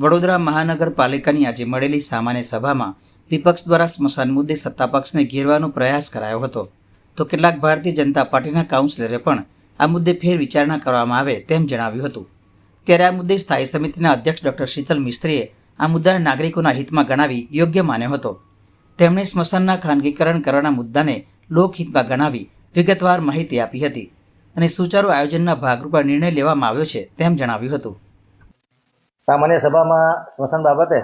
વડોદરા મહાનગરપાલિકાની આજે મળેલી સામાન્ય સભામાં વિપક્ષ દ્વારા સ્મશાન મુદ્દે સત્તાપક્ષને ઘેરવાનો પ્રયાસ કરાયો હતો, તો કેટલાક ભારતીય જનતા પાર્ટીના કાઉન્સિલરે પણ આ મુદ્દે ફેર વિચારણા કરવામાં આવે તેમ જણાવ્યું હતું. ત્યારે આ મુદ્દે સ્થાયી સમિતિના અધ્યક્ષ ડોક્ટર શીતલ મિસ્ત્રીએ આ મુદ્દાને નાગરિકોના હિતમાં ગણાવી યોગ્ય માન્યો હતો. તેમણે સ્મશાનના ખાનગીકરણ કરવાના મુદ્દાને લોકહિતમાં ગણાવી વિગતવાર માહિતી આપી હતી અને સુચારુ આયોજનના ભાગરૂપે નિર્ણય લેવામાં આવ્યો છે તેમ જણાવ્યું હતું. સામાન્ય સભામાં સ્મશાન બાબતે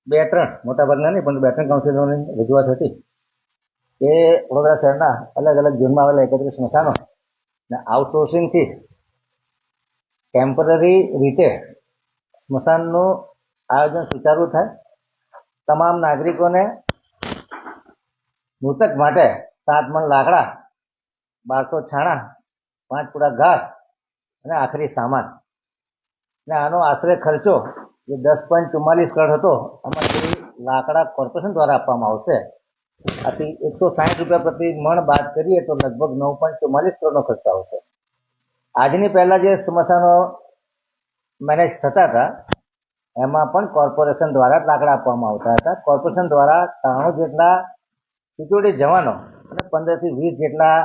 2-3 મોટાભાગના નહીં પણ 2-3 કાઉન્સિલરોની રજૂઆત હતી કે વડોદરા શહેરના અલગ અલગ ઝોનમાં આવેલા 31 સ્મશાનો ને આઉટસોર્સિંગથી ટેમ્પરરી રીતે સ્મશાનનું આયોજન સુચારુ થાય, તમામ નાગરિકોને મૃતક માટે 7 મણ લાકડા, 1200 છાણા, 5 પૂડા ઘાસ અને આખરી સામાન ને આનો આશરે ખર્ચો જે 10.44 કરોડ હતો આમાંથી લાકડા કોર્પોરેશન દ્વારા આપવામાં આવશે. આથી 160 રૂપિયા પ્રતિ મણ બાદ કરીએ તો લગભગ 9.44 કરોડનો ખર્ચ આવશે. આજની પહેલા જે સ્મશાનો મેનેજ થતા હતા એમાં પણ કોર્પોરેશન દ્વારા લાકડા આપવામાં આવતા હતા. કોર્પોરેશન દ્વારા 93 જેટલા સિક્યુરિટી જવાનો અને 15 થી 20 જેટલા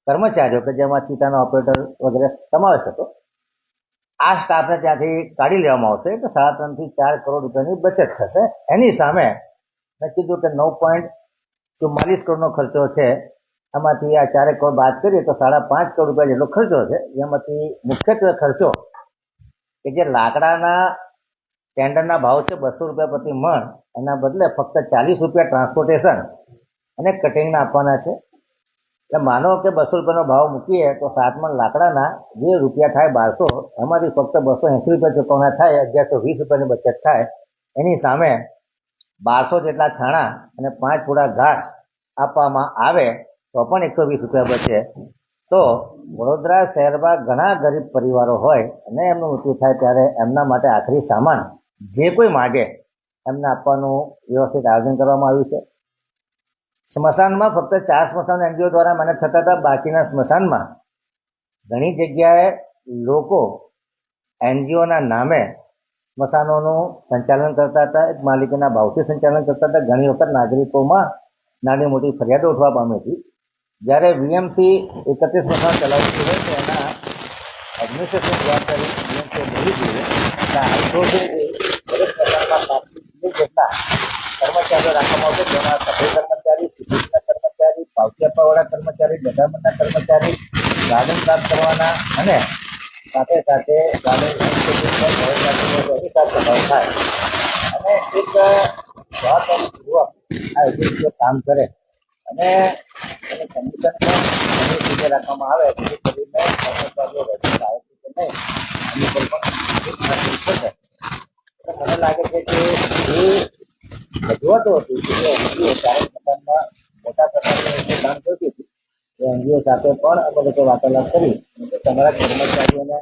કર્મચારીઓ કે જેમાં ચિતાનો ઓપરેટર વગેરે સમાવેશ હતો, આ સ્ટાફને ત્યાંથી કાઢી લેવામાં આવશે તો 3.5 થી 4 કરોડ રૂપિયાની બચત થશે. એની સામે મેં કીધું કે 9.44 કરોડનો ખર્ચો છે, એમાંથી આ 4 કરોડ બાદ કરીએ તો 5.5 કરોડ રૂપિયા જેટલો ખર્ચો છે. જેમાંથી મુખ્યત્વે ખર્ચો કે જે લાકડાના ટેન્ડરના ભાવ છે 200 રૂપિયા પ્રતિ મણ, એના બદલે ફક્ત 40 રૂપિયા ટ્રાન્સપોર્ટેશન અને કટિંગના આપવાના છે. એટલે માનો કે 200 રૂપિયાનો ભાવ મૂકીએ તો 7 મણ લાકડાના જે રૂપિયા થાય 1200, એમાંથી ફક્ત 280 રૂપિયા ચૂકવણા થાય, 1120 રૂપિયાની બચત થાય. એની સામે 1200 જેટલા છાણા અને 5 પૂડા ઘાસ આપવામાં આવે તો પણ 120 રૂપિયા બચે. તો વડોદરા શહેરમાં ઘણા ગરીબ પરિવારો હોય અને એમનું મૃત્યુ થાય ત્યારે એમના માટે આખરી સામાન જે કોઈ માગે એમને આપવાનું વ્યવસ્થિત આયોજન કરવામાં આવ્યું છે. સ્મશાનમાં ફક્ત 4 સ્મશાન એનજીઓ દ્વારા મેનેજ થતા હતા. બાકીના સ્મશાનમાં ઘણી જગ્યાએ લોકો એનજીઓના નામે સ્મશાનોનું સંચાલન કરતા હતા, એક માલિકીના ભાવથી સંચાલન કરતા હતા. ઘણી વખત નાગરિકોમાં નાની મોટી ફરિયાદો ઉઠવા પામી હતી. જ્યારે વીએમસી 31 સ્મશાન ચલાવતું હોય તો એના એડમિનિસ્ટ્રેશન જવાબદારી વીએમસી લેવી જોઈએ. એટલે આઉટસોર્સિંગથી દરેક સ્મશાનમાં 5 જેટલા કર્મચારીઓ રાખવામાં આવશે, જેમાં સફાઈ કર્મચારી, સિક્યુરિટીના કર્મચારી, પાવતી આપવાવાળા કર્મચારી, ગજામણના કર્મચારી, ગાર્ડન સાફ કરવાના અને સાથે સાથે ગાર્ડન લેન્ડસ્કેપિંગ સાફ સફાઈ થાય અને એક જવાબદારીપૂર્વક આ એજન્સીઓ કામ કરે અને એને કમિશન પણ ઘણી રીતે રાખવામાં આવે જેથી કરીને કર્મચારીઓ રજૂ આવે છે કે નહીં એની પર પણ થશે. એટલે મને લાગે છે કે એ રજૂઆતો હતી કે એનજીઓ ચારે પ્રકારના મોટા પ્રકારની કામ કરતી હતી, એ એનજીઓ સાથે પણ અમે લોકો વાર્તાલાપ કરી તમારા કર્મચારીઓને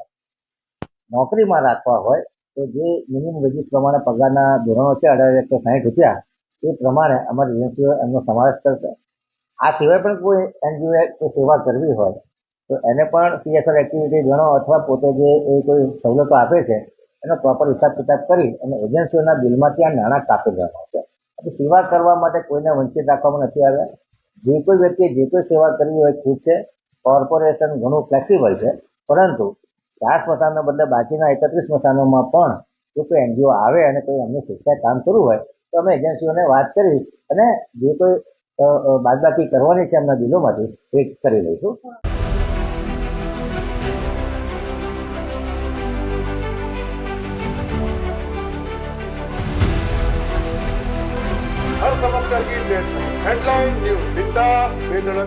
નોકરીમાં રાખવા હોય તો જે મિનિમમ વેજીસ પ્રમાણે પગારના ધોરણો છે 1860 રૂપિયા, એ પ્રમાણે અમારી એજન્સીઓ એમનો સમાવેશ કરશે. આ સિવાય પણ કોઈ એનજીઓએ કોઈ સેવા કરવી હોય તો એને પણ PSR એક્ટિવિટી ગણો અથવા પોતે જે એ કોઈ સવલતો આપે છે એનો પ્રોપર હિસાબ કિતાબ કરી અને એજન્સીઓના બિલમાંથી આ નાણાં કાપી લેવામાં આવશે. એટલે સેવા કરવા માટે કોઈને વંચિત રાખવામાં નથી આવ્યા. જે કોઈ વ્યક્તિએ જે કોઈ સેવા કરવી હોય છૂટ છે. કોર્પોરેશન ઘણું ફ્લેક્સિબલ છે, પરંતુ 4 સ્મશાનના બદલે બાકીના 31 સ્મશાનોમાં પણ જો કોઈ એનજીઓ આવે અને કોઈ એમની શિક્ષાએ કામ કરવું હોય તો અમે એજન્સીઓને વાત કરી અને જે કોઈ બાદબાકી કરવાની છે એમના બિલોમાંથી એ કરી લઈશું. हर समस्या की हेडलाइन न्यूज बिंदास बेधड़क